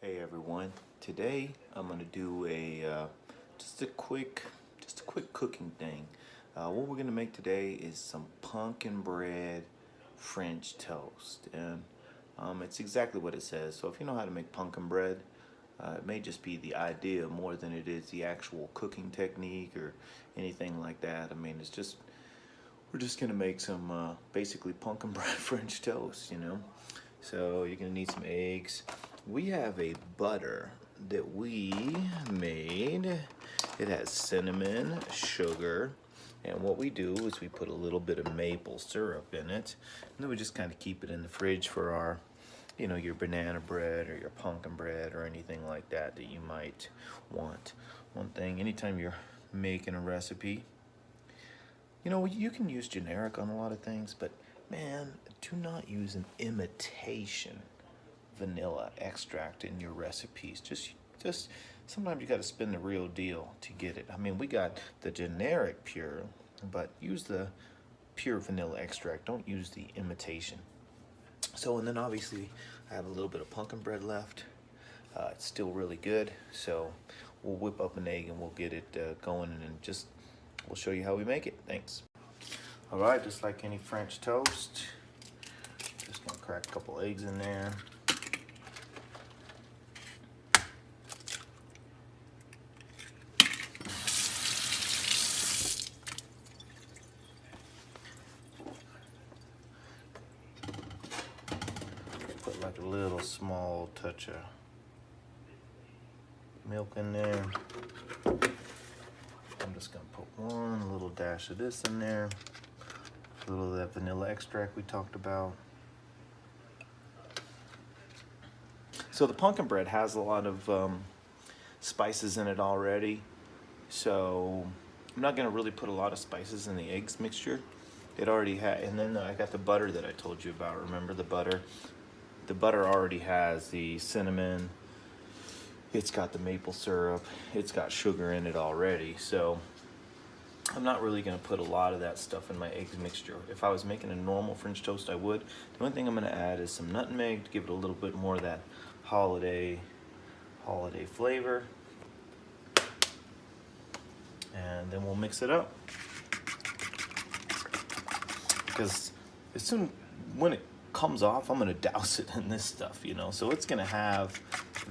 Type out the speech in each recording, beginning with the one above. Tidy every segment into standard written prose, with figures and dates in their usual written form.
Hey everyone, today I'm gonna do just a quick cooking thing. What we're gonna make today is some pumpkin bread French toast, and it's exactly what it says. So if you know how to make pumpkin bread, it may just be the idea more than it is the actual cooking technique or anything like that. I mean, we're just gonna make some basically pumpkin bread French toast, you know. So you're gonna need some eggs. We have a butter that we made. It has cinnamon, sugar, and what we do is we put a little bit of maple syrup in it, and then we just kind of keep it in the fridge for our, you know, your banana bread or your pumpkin bread or anything like that that you might want. One thing, anytime you're making a recipe, you know, you can use generic on a lot of things, but man, do not use an imitation vanilla extract in your recipes. Just sometimes you got to spin the real deal to get it. I mean, we got the generic pure, but use the pure vanilla extract. Don't use the imitation. So, and then obviously I have a little bit of pumpkin bread left. It's still really good. So we'll whip up an egg and we'll get it going, and then we'll show you how we make it. Thanks. All right, just like any French toast, just gonna crack a couple eggs in there. Put like a little small touch of milk in there. I'm just gonna put one little dash of this in there. A little of that vanilla extract we talked about. So the pumpkin bread has a lot of spices in it already. So I'm not gonna really put a lot of spices in the eggs mixture. It already had, and then I got the butter that I told you about. Remember the butter? The butter already has the cinnamon. It's got the maple syrup. It's got sugar in it already. So I'm not really gonna put a lot of that stuff in my eggs mixture. If I was making a normal French toast, I would. The only thing I'm gonna add is some nutmeg to give it a little bit more of that holiday flavor. And then we'll mix it up. Because when it comes off, I'm gonna douse it in this stuff, you know? So it's gonna have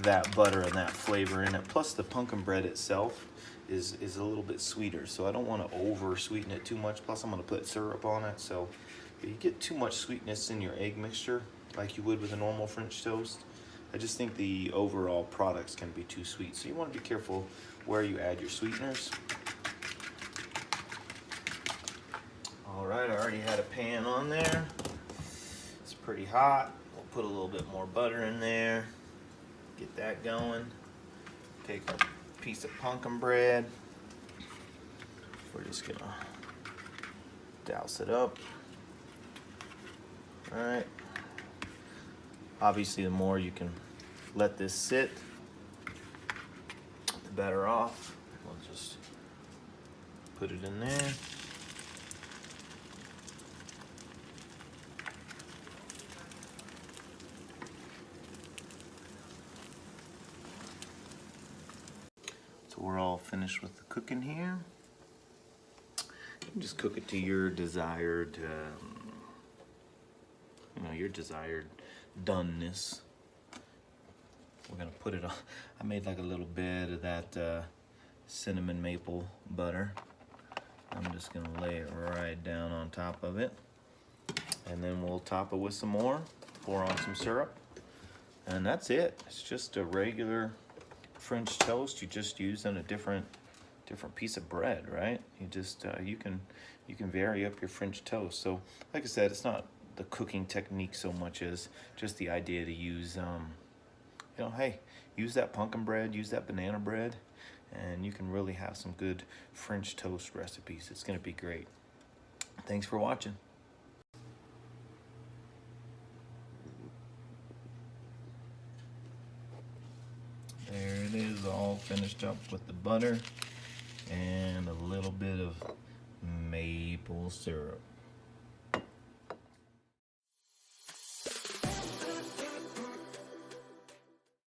that butter and that flavor in it. Plus the pumpkin bread itself is a little bit sweeter, so I don't want to over sweeten it too much. Plus I'm going to put syrup on it, so if you get too much sweetness in your egg mixture like you would with a normal French toast, I just think the overall product's going to be too sweet. So you want to be careful where you add your sweeteners. All right, I already had a pan on there. It's pretty hot. We'll put a little bit more butter in there. Get that going. Take a piece of pumpkin bread. We're just gonna douse it up. All right. Obviously, the more you can let this sit, the better off. We'll just put it in there. So we're all finished with the cooking here. You can just cook it to your desired, your desired doneness. We're gonna put it on. I made like a little bit of that cinnamon maple butter. I'm just gonna lay it right down on top of it. And then we'll top it with some more, pour on some syrup. And that's it. It's just a regular French toast. You just use on a different piece of bread, right? You just you can vary up your French toast. So like I said, it's not the cooking technique so much as just the idea to use hey, use that pumpkin bread, use that banana bread, and you can really have some good French toast recipes. It's going to be great. Thanks for watching. There it is, all finished up with the butter and a little bit of maple syrup.